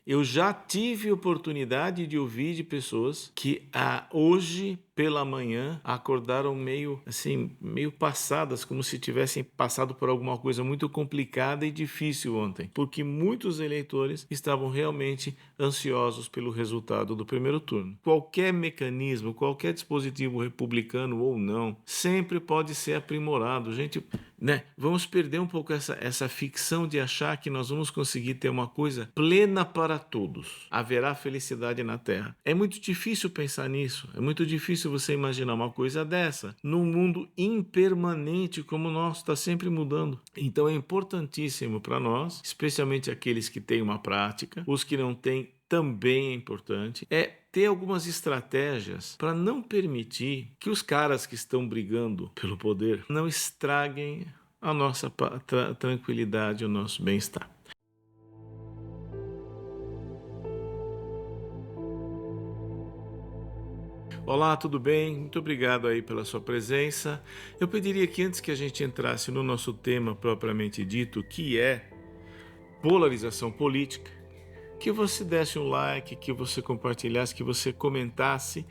Eu já tive oportunidade de ouvir de pessoas que hoje pela manhã acordaram meio assim, meio passadas, como se tivessem passado por alguma coisa muito complicada e difícil ontem, porque muitos eleitores estavam realmente ansiosos pelo resultado do primeiro turno. Qualquer mecanismo, qualquer dispositivo republicano ou não, sempre pode ser aprimorado. Gente, né? Vamos perder um pouco essa ficção de achar que nós vamos conseguir ter uma coisa plena para todos. Haverá felicidade na Terra. É muito difícil pensar nisso. É muito difícil você imaginar uma coisa dessa num mundo impermanente como o nosso, está sempre mudando. Então é importantíssimo para nós, especialmente aqueles que têm uma prática, os que não têm também é importante, é ter algumas estratégias para não permitir que os caras que estão brigando pelo poder não estraguem a nossa tranquilidade, o nosso bem-estar. Olá, tudo bem? Muito obrigado aí pela sua presença. Eu pediria que antes que a gente entrasse no nosso tema propriamente dito, que é polarização política, que você desse um like, que você compartilhasse, que você comentasse,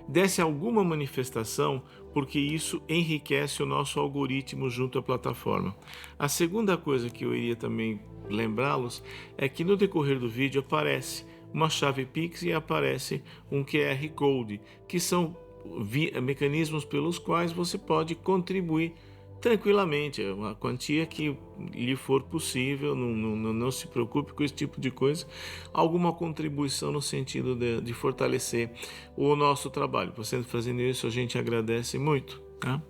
desse alguma manifestação, porque isso enriquece o nosso algoritmo junto à plataforma. A segunda coisa que eu iria também lembrá-los é que no decorrer do vídeo aparece uma chave Pix e aparece um QR Code, que são mecanismos pelos quais você pode contribuir tranquilamente, a quantia que lhe for possível, não se preocupe com esse tipo de coisa, alguma contribuição no sentido de fortalecer o nosso trabalho. Você fazendo isso, a gente agradece muito, tá?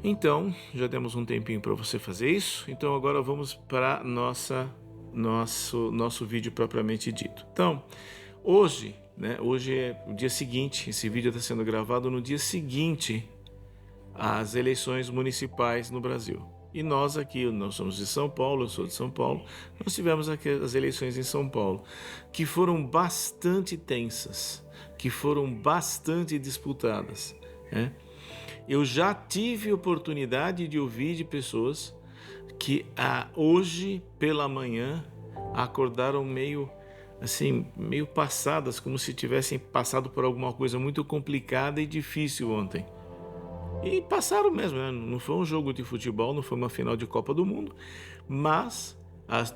Então, já demos um tempinho para você fazer isso, então agora vamos para nosso vídeo propriamente dito. Então, hoje é o dia seguinte, esse vídeo está sendo gravado no dia seguinte às eleições municipais no Brasil. E nós somos de São Paulo, eu sou de São Paulo, nós tivemos aqui as eleições em São Paulo, que foram bastante tensas, que foram bastante disputadas, né? Eu já tive oportunidade de ouvir de pessoas que hoje pela manhã acordaram meio passadas, como se tivessem passado por alguma coisa muito complicada e difícil ontem. E passaram mesmo, né? Não foi um jogo de futebol, não foi uma final de Copa do Mundo, mas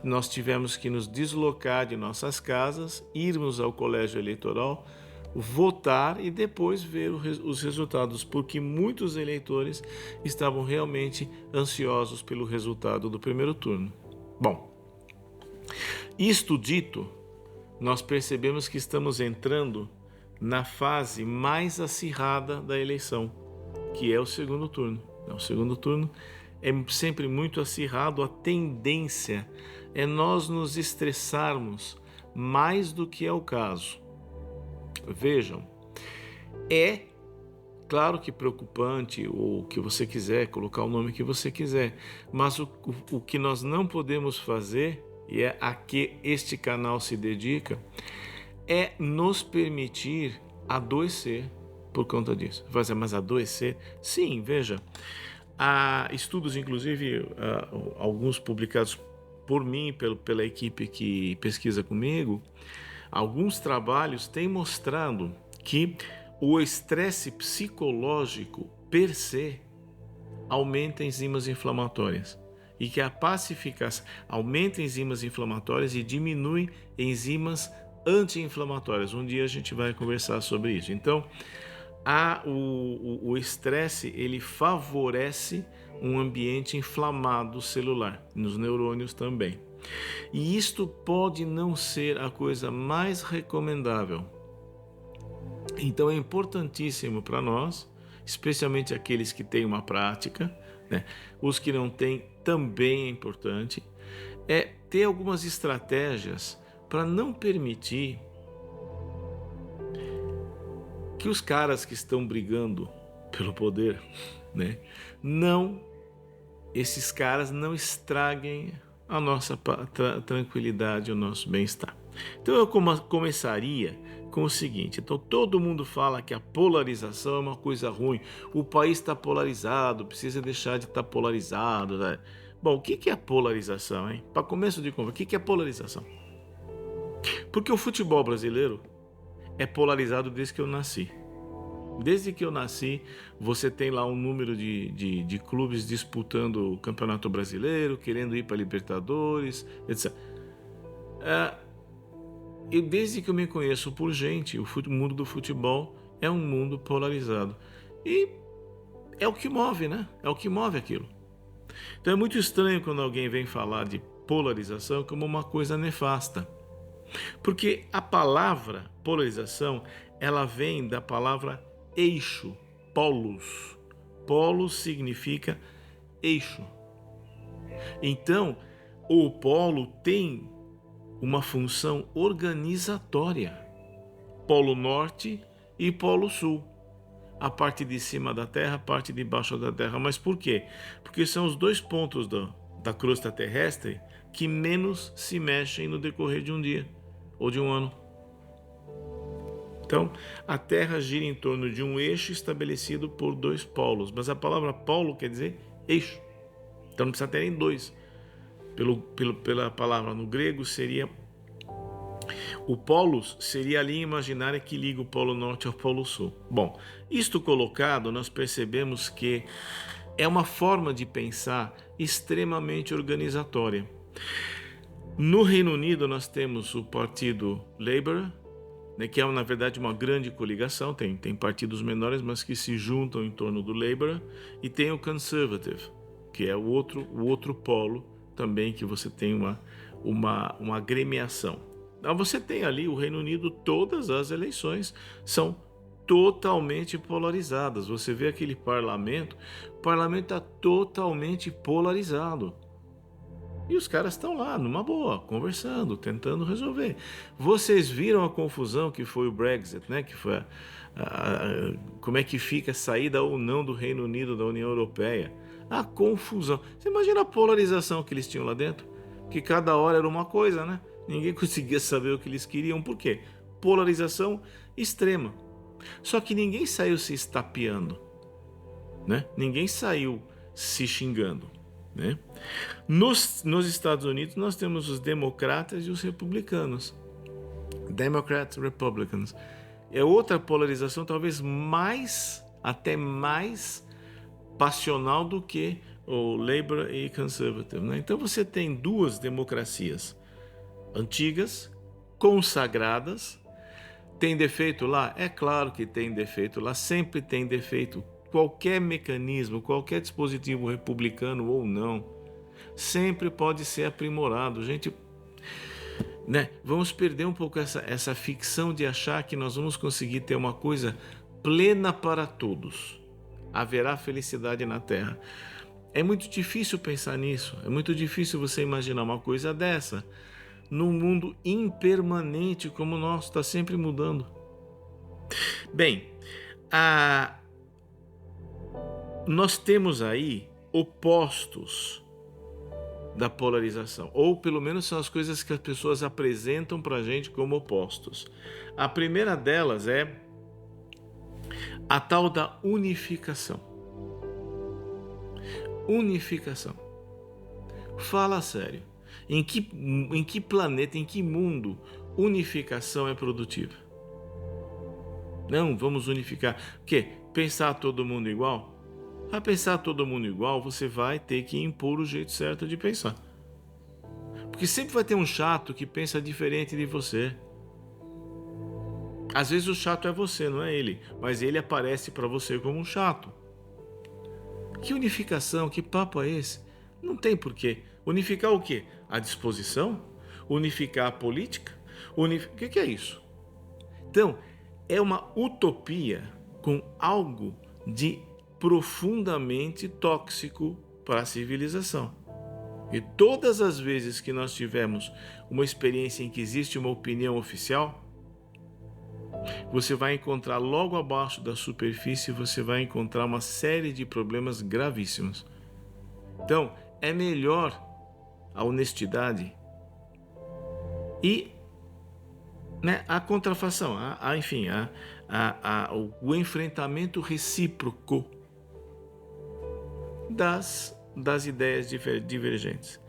nós tivemos que nos deslocar de nossas casas, irmos ao colégio eleitoral, votar e depois ver os resultados, porque muitos eleitores estavam realmente ansiosos pelo resultado do primeiro turno. Bom, isto dito, nós percebemos que estamos entrando na fase mais acirrada da eleição, que é o segundo turno. O segundo turno é sempre muito acirrado. A tendência é nós nos estressarmos mais do que é o caso. Vejam, é claro que preocupante, ou o que você quiser, colocar o nome que você quiser, mas o que nós não podemos fazer, e é a que este canal se dedica, é nos permitir adoecer por conta disso. Mas adoecer? Sim, veja, há estudos, inclusive alguns publicados por mim, pela equipe que pesquisa comigo, alguns trabalhos têm mostrado que o estresse psicológico per se aumenta enzimas inflamatórias e que a pacificação aumenta enzimas inflamatórias e diminui enzimas anti-inflamatórias. Um dia a gente vai conversar sobre isso. Então, o estresse ele favorece um ambiente inflamado celular, nos neurônios também. E isto pode não ser a coisa mais recomendável. Então é importantíssimo para nós, especialmente aqueles que têm uma prática, né? Os que não têm também é importante, é ter algumas estratégias para não permitir que os caras que estão brigando pelo poder, né, esses caras não estraguem a nossa tranquilidade, o nosso bem-estar. Então eu começaria com o seguinte: então todo mundo fala que a polarização é uma coisa ruim, o país está polarizado, precisa deixar de estar polarizado, né? Bom, o que é polarização, hein? Para começo de conversa, o que é polarização? Porque o futebol brasileiro é polarizado desde que eu nasci. Desde que eu nasci, você tem lá um número de clubes disputando o Campeonato Brasileiro, querendo ir para a Libertadores, etc. E desde que eu me conheço por gente, o mundo do futebol é um mundo polarizado. E é o que move, né? É o que move aquilo. Então é muito estranho quando alguém vem falar de polarização como uma coisa nefasta. Porque a palavra polarização, ela vem da palavra eixo, polos. Polos significa eixo. Então, o polo tem uma função organizatória. Polo norte e polo sul. A parte de cima da Terra, a parte de baixo da Terra. Mas por quê? Porque são os dois pontos da crosta terrestre que menos se mexem no decorrer de um dia ou de um ano. Então, a Terra gira em torno de um eixo estabelecido por dois polos. Mas a palavra polo quer dizer eixo. Então não precisa ter nem dois. Pela palavra no grego seria... O polos seria a linha imaginária que liga o polo norte ao polo sul. Bom, isto colocado, nós percebemos que é uma forma de pensar extremamente organizatória. No Reino Unido nós temos o partido Labour, que é na verdade uma grande coligação, tem partidos menores, mas que se juntam em torno do Labour, e tem o Conservative, que é o outro polo também, que você tem uma agremiação. Então você tem ali o Reino Unido, todas as eleições são totalmente polarizadas. Você vê aquele parlamento, o parlamento está totalmente polarizado. E os caras estão lá, numa boa, conversando, tentando resolver. Vocês viram a confusão que foi o Brexit, né? Que foi como é que fica a saída ou não do Reino Unido da União Europeia. A confusão. Você imagina a polarização que eles tinham lá dentro? Que cada hora era uma coisa, né? Ninguém conseguia saber o que eles queriam. Por quê? Polarização extrema. Só que ninguém saiu se estapeando, né? Ninguém saiu se xingando, né? Nos Estados Unidos nós temos os democratas e os republicanos. Democrats, Republicans. É outra polarização talvez até mais passional do que o Labour e Conservative, né? Então você tem duas democracias antigas, consagradas. Tem defeito lá? É claro que tem defeito lá, sempre tem defeito. Qualquer mecanismo, qualquer dispositivo republicano ou não, sempre pode ser aprimorado. Gente, né? Vamos perder um pouco essa ficção de achar que nós vamos conseguir ter uma coisa plena para todos. Haverá felicidade na Terra. É muito difícil pensar nisso, é muito difícil você imaginar uma coisa dessa num mundo impermanente como o nosso, está sempre mudando. Bem, nós temos aí opostos da polarização, ou pelo menos são as coisas que as pessoas apresentam para a gente como opostos. A primeira delas é a tal da unificação. Unificação. Fala sério. Em que planeta, em que mundo unificação é produtiva? Não, vamos unificar. O quê? Pensar todo mundo igual? Para pensar todo mundo igual, você vai ter que impor o jeito certo de pensar. Porque sempre vai ter um chato que pensa diferente de você. Às vezes o chato é você, não é ele, mas ele aparece para você como um chato. Que unificação, que papo é esse? Não tem porquê. Unificar o quê? A disposição? Unificar a política? O que é isso? Então, é uma utopia com algo de profundamente tóxico para a civilização. E todas as vezes que nós tivermos uma experiência em que existe uma opinião oficial, você vai encontrar logo abaixo da superfície, você vai encontrar uma série de problemas gravíssimos. Então, é melhor a honestidade e, né, a contrafação, enfim, o enfrentamento recíproco das ideias divergentes.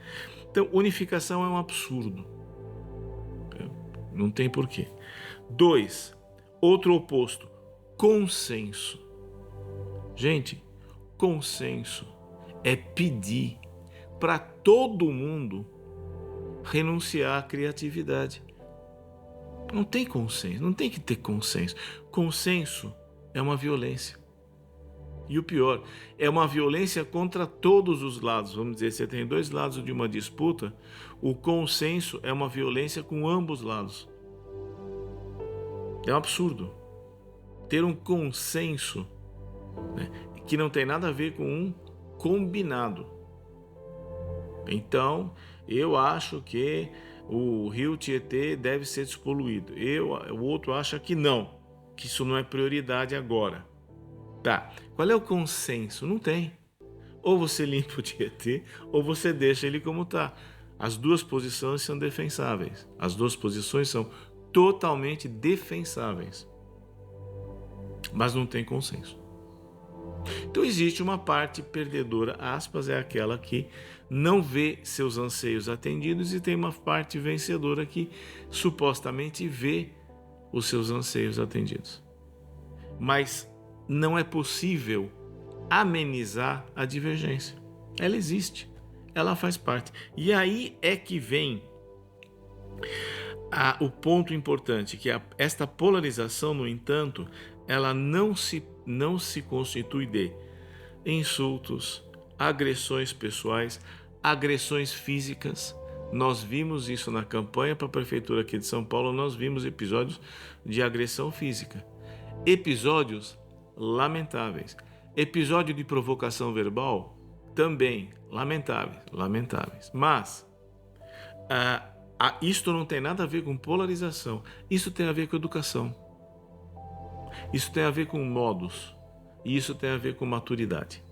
Então, unificação é um absurdo. Não tem porquê. 2. Outro oposto, consenso. Gente, consenso é pedir para todo mundo renunciar à criatividade. Não tem consenso, não tem que ter consenso. Consenso é uma violência. E o pior, é uma violência contra todos os lados. Vamos dizer, você tem dois lados de uma disputa, o consenso é uma violência com ambos os lados. É um absurdo. Ter um consenso, né, que não tem nada a ver com um combinado. Então, eu acho que o rio Tietê deve ser despoluído. O outro acha que não, que isso não é prioridade agora. Tá, qual é o consenso? Não tem. Ou você limpa o Tietê, ou você deixa ele como está. As duas posições são defensáveis. As duas posições são totalmente defensáveis. Mas não tem consenso. Então existe uma parte perdedora, aspas, é aquela que não vê seus anseios atendidos, e tem uma parte vencedora que supostamente vê os seus anseios atendidos. Mas não é possível amenizar a divergência. Ela existe, ela faz parte. E aí é que vem o ponto importante, que esta polarização, no entanto, ela não se constitui de insultos, agressões pessoais, agressões físicas. Nós vimos isso na campanha para a prefeitura aqui de São Paulo, nós vimos episódios de agressão física, episódios lamentáveis, episódio de provocação verbal também lamentáveis. Mas isto não tem nada a ver com polarização, isso tem a ver com educação, isso tem a ver com modos, e isso tem a ver com maturidade.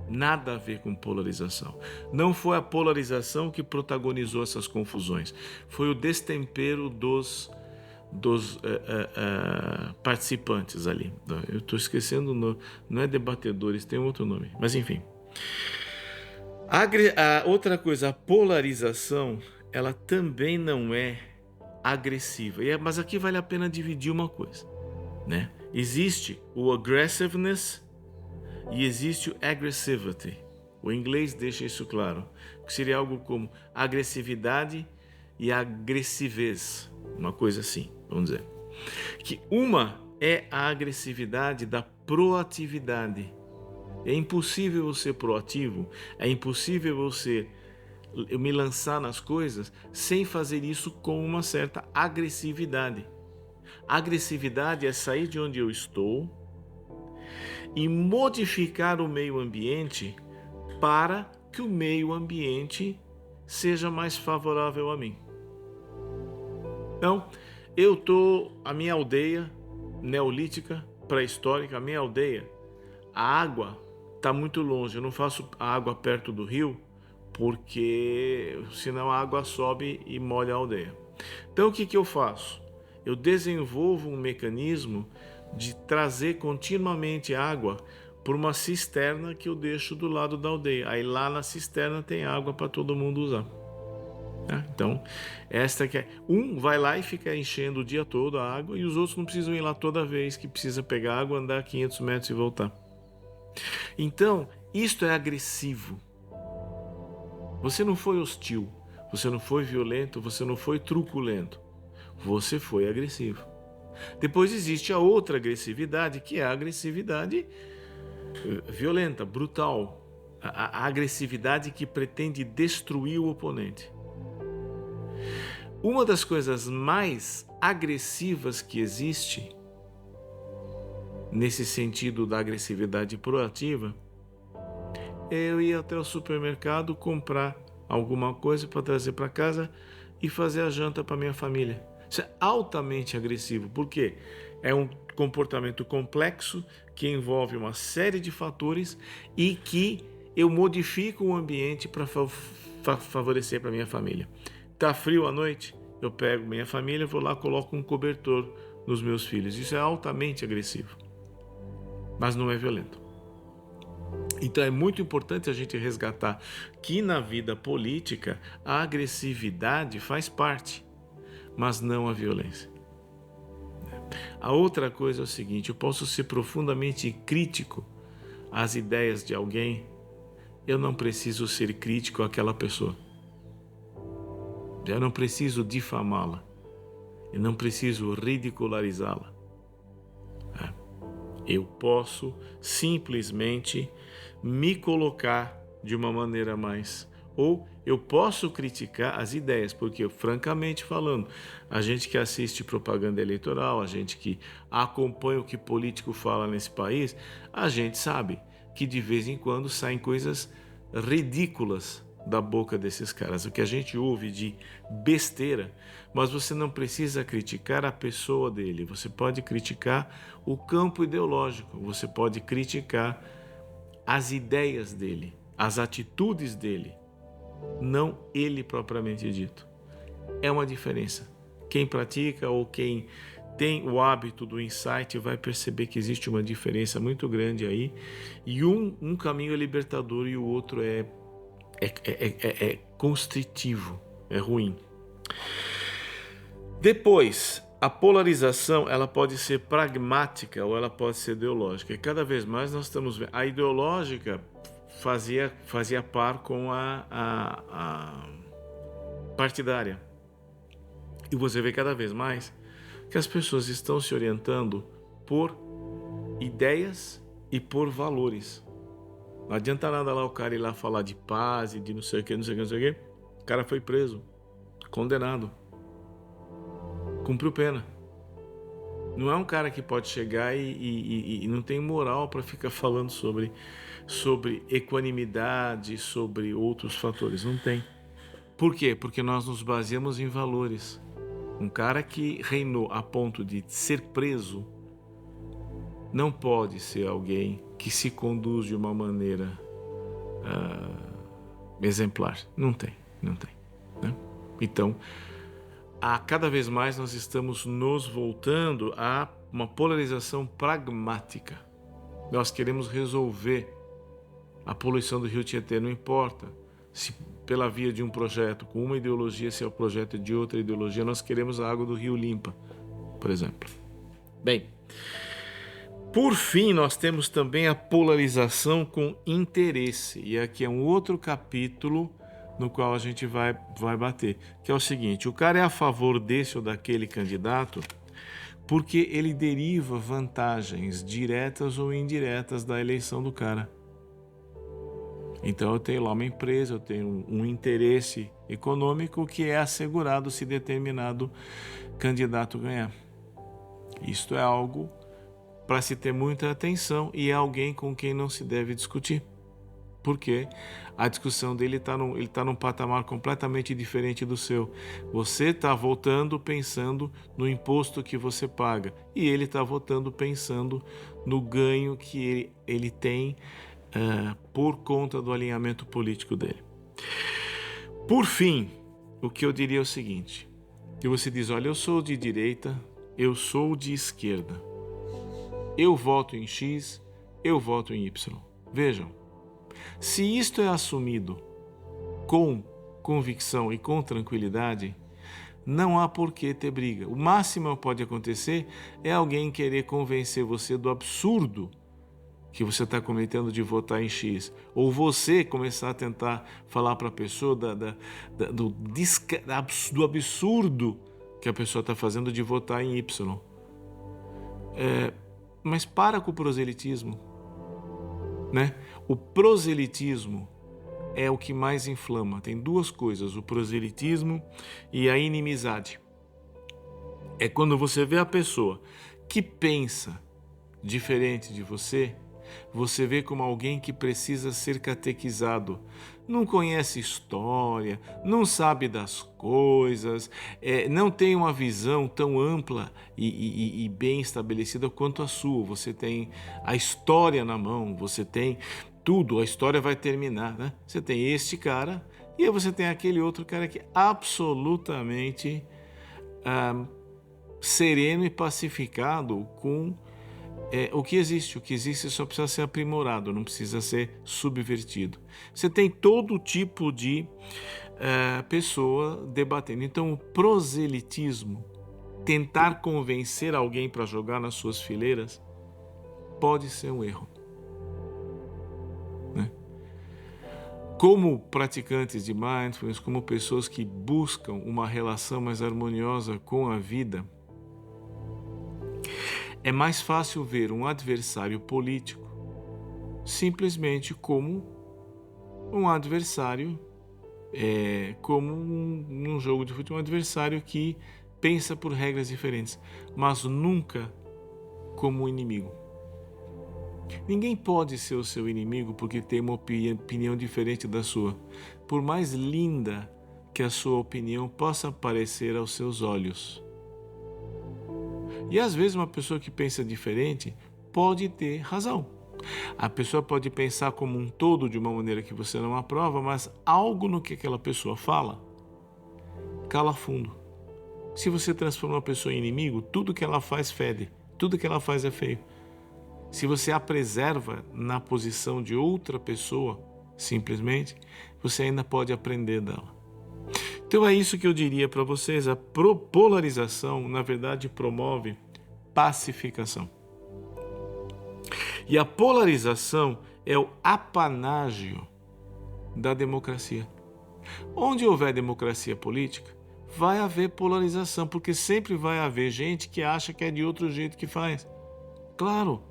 Nada a ver com polarização. Não foi a polarização que protagonizou essas confusões, foi o destempero dos participantes ali. Eu estou esquecendo, não é debatedores, tem outro nome, mas enfim. Outra coisa, a polarização, ela também não é agressiva, mas aqui vale a pena dividir uma coisa, né? Existe o aggressiveness e existe o aggressivity. O inglês deixa isso claro, que seria algo como agressividade e agressivez, uma coisa assim, vamos dizer. Que uma é a agressividade da proatividade. É impossível eu ser proativo, é impossível eu me lançar nas coisas sem fazer isso com uma certa agressividade. Agressividade é sair de onde eu estou e modificar o meio ambiente para que o meio ambiente seja mais favorável a mim. Então, a minha aldeia neolítica, pré-histórica, a minha aldeia, a água está muito longe, eu não faço a água perto do rio, porque senão a água sobe e molha a aldeia. Então o que eu faço? Eu desenvolvo um mecanismo de trazer continuamente água por uma cisterna que eu deixo do lado da aldeia. Aí lá na cisterna tem água para todo mundo usar. Então, esta que é. Um vai lá e fica enchendo o dia todo a água, e os outros não precisam ir lá toda vez que precisa pegar água, andar 500 metros e voltar. Então, isto é agressivo. Você não foi hostil, você não foi violento, você não foi truculento. Você foi agressivo. Depois existe a outra agressividade, que é a agressividade violenta, brutal. A agressividade que pretende destruir o oponente. Uma das coisas mais agressivas que existe, nesse sentido da agressividade proativa, é eu ir até o supermercado comprar alguma coisa para trazer para casa e fazer a janta para minha família. Isso é altamente agressivo, porque é um comportamento complexo que envolve uma série de fatores e que eu modifico o ambiente para favorecer para minha família. Tá frio à noite? Eu pego minha família, vou lá, coloco um cobertor nos meus filhos. Isso é altamente agressivo, mas não é violento. Então é muito importante a gente resgatar que na vida política a agressividade faz parte, mas não a violência. A outra coisa é o seguinte: eu posso ser profundamente crítico às ideias de alguém, eu não preciso ser crítico àquela pessoa. Eu não preciso difamá-la. Eu não preciso ridicularizá-la. Eu posso simplesmente me colocar de uma maneira mais... Ou eu posso criticar as ideias, porque, francamente falando, a gente que assiste propaganda eleitoral, a gente que acompanha o que político fala nesse país, a gente sabe que de vez em quando saem coisas ridículas da boca desses caras. O que a gente ouve de besteira, mas você não precisa criticar a pessoa dele, você pode criticar o campo ideológico, você pode criticar as ideias dele, as atitudes dele, não ele propriamente dito. É uma diferença. Quem pratica ou quem tem o hábito do insight vai perceber que existe uma diferença muito grande aí, e um caminho é libertador e o outro é constritivo, é ruim. Depois, a polarização ela pode ser pragmática ou ela pode ser ideológica. E cada vez mais nós estamos vendo. A ideológica fazia par com a partidária. E você vê cada vez mais que as pessoas estão se orientando por ideias e por valores. Não adianta nada lá o cara ir lá falar de paz e de não sei o que, não sei o que, não sei o que. O cara foi preso, condenado, cumpriu pena. Não é um cara que pode chegar e não tem moral para ficar falando sobre equanimidade, sobre outros fatores. Não tem. Por quê? Porque nós nos baseamos em valores. Um cara que reinou a ponto de ser preso não pode ser alguém que se conduz de uma maneira exemplar. Não tem. Né? Então, cada vez mais nós estamos nos voltando a uma polarização pragmática. Nós queremos resolver a poluição do Rio Tietê, não importa se pela via de um projeto com uma ideologia, se é o projeto de outra ideologia, nós queremos a água do rio limpa, por exemplo. Bem, por fim, nós temos também a polarização com interesse, e aqui é um outro capítulo no qual a gente vai bater, que é o seguinte: o cara é a favor desse ou daquele candidato porque ele deriva vantagens diretas ou indiretas da eleição do cara. Então eu tenho lá uma empresa, eu tenho um interesse econômico que é assegurado se determinado candidato ganhar. Isto é algo para se ter muita atenção e é alguém com quem não se deve discutir. Porque a discussão dele está num patamar completamente diferente do seu. Você está votando pensando no imposto que você paga e ele está votando pensando no ganho que ele tem por conta do alinhamento político dele. Por fim, o que eu diria é o seguinte: que você diz, olha, eu sou de direita, eu sou de esquerda, eu voto em X, eu voto em Y. Vejam, se isto é assumido com convicção e com tranquilidade, não há por que ter briga. O máximo que pode acontecer é alguém querer convencer você do absurdo que você está cometendo de votar em X, ou você começar a tentar falar para a pessoa do absurdo que a pessoa está fazendo de votar em Y. Mas para com o proselitismo, né? O proselitismo é o que mais inflama. Tem duas coisas: o proselitismo e a inimizade. É quando você vê a pessoa que pensa diferente de você vê como alguém que precisa ser catequizado. Não conhece história, não sabe das coisas, não tem uma visão tão ampla e bem estabelecida quanto a sua. Você tem a história na mão, você tem tudo, a história vai terminar, né? Você tem este cara e aí você tem aquele outro cara que é absolutamente sereno e pacificado com o que existe só precisa ser aprimorado, não precisa ser subvertido. Você tem todo tipo de pessoa debatendo. Então, o proselitismo, tentar convencer alguém para jogar nas suas fileiras, pode ser um erro, né? Como praticantes de mindfulness, como pessoas que buscam uma relação mais harmoniosa com a vida, é mais fácil ver um adversário político simplesmente como um adversário, como num jogo de futebol, um adversário que pensa por regras diferentes, mas nunca como um inimigo. Ninguém pode ser o seu inimigo porque tem uma opinião diferente da sua, por mais linda que a sua opinião possa parecer aos seus olhos. E às vezes uma pessoa que pensa diferente pode ter razão. A pessoa pode pensar como um todo de uma maneira que você não aprova, mas algo no que aquela pessoa fala cala fundo. Se você transforma uma pessoa em inimigo, tudo que ela faz fede, tudo que ela faz é feio. Se você a preserva na posição de outra pessoa, simplesmente, você ainda pode aprender dela. Então é isso que eu diria para vocês. A polarização, na verdade, promove pacificação. E a polarização é o apanágio da democracia. Onde houver democracia política, vai haver polarização, porque sempre vai haver gente que acha que é de outro jeito que faz. Claro,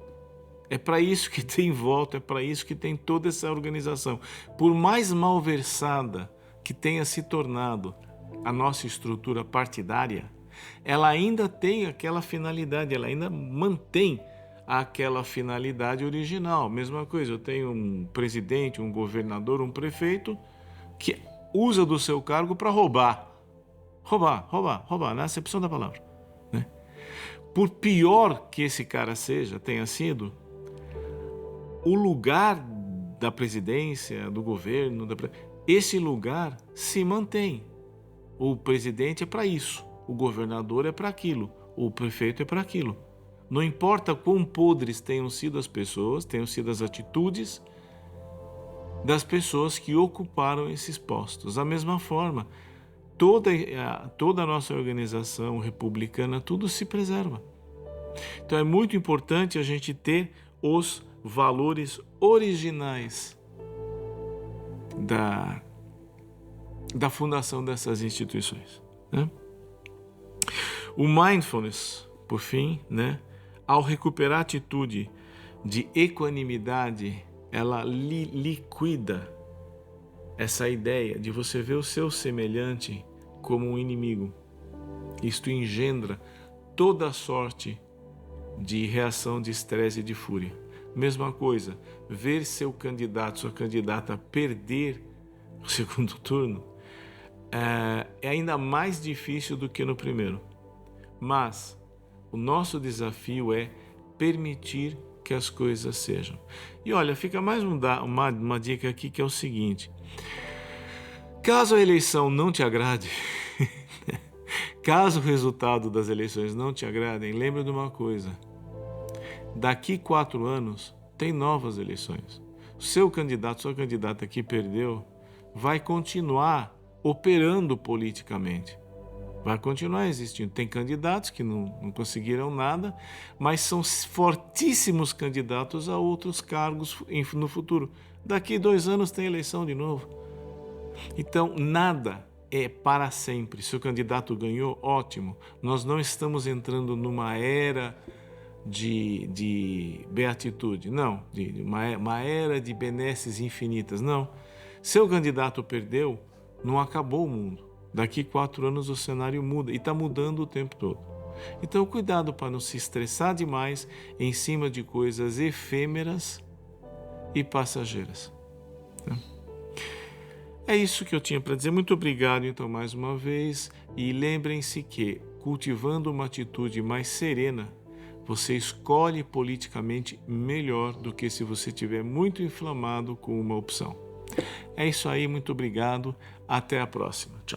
é para isso que tem voto, é para isso que tem toda essa organização. Por mais malversada que tenha se tornado a nossa estrutura partidária, ela ainda tem aquela finalidade, ela ainda mantém aquela finalidade original. Mesma coisa, eu tenho um presidente, um governador, um prefeito que usa do seu cargo para roubar, na acepção da palavra, né? Por pior que esse cara tenha sido, o lugar da presidência, do governo, esse lugar se mantém. O presidente é para isso, o governador é para aquilo, o prefeito é para aquilo. Não importa quão podres tenham sido as pessoas, tenham sido as atitudes das pessoas que ocuparam esses postos. Da mesma forma, toda a nossa organização republicana, tudo se preserva. Então é muito importante a gente ter os valores originais da fundação dessas instituições, né? O mindfulness, por fim, né, ao recuperar a atitude de equanimidade, ela liquida essa ideia de você ver o seu semelhante como um inimigo. Isto engendra toda sorte de reação de estresse e de fúria. Mesma coisa, ver seu candidato, sua candidata perder o segundo turno é ainda mais difícil do que no primeiro. Mas o nosso desafio é permitir que as coisas sejam. E olha, fica mais uma dica aqui, que é o seguinte: caso a eleição não te agrade, caso o resultado das eleições não te agradem, lembre de uma coisa: daqui 4 anos tem novas eleições. O seu candidato, sua candidata que perdeu, vai continuar operando politicamente. Vai continuar existindo. Tem candidatos que não conseguiram nada, mas são fortíssimos candidatos a outros cargos no futuro. Daqui 2 anos tem eleição de novo. Então, nada é para sempre. Se o candidato ganhou, ótimo. Nós não estamos entrando numa era de beatitude, não. Uma era de benesses infinitas, não. Se o candidato perdeu, não acabou o mundo. Daqui 4 anos o cenário muda e está mudando o tempo todo. Então, cuidado para não se estressar demais em cima de coisas efêmeras e passageiras. É isso que eu tinha para dizer. Muito obrigado, então, mais uma vez. E lembrem-se que, cultivando uma atitude mais serena, você escolhe politicamente melhor do que se você estiver muito inflamado com uma opção. É isso aí, muito obrigado. Até a próxima. Tchau.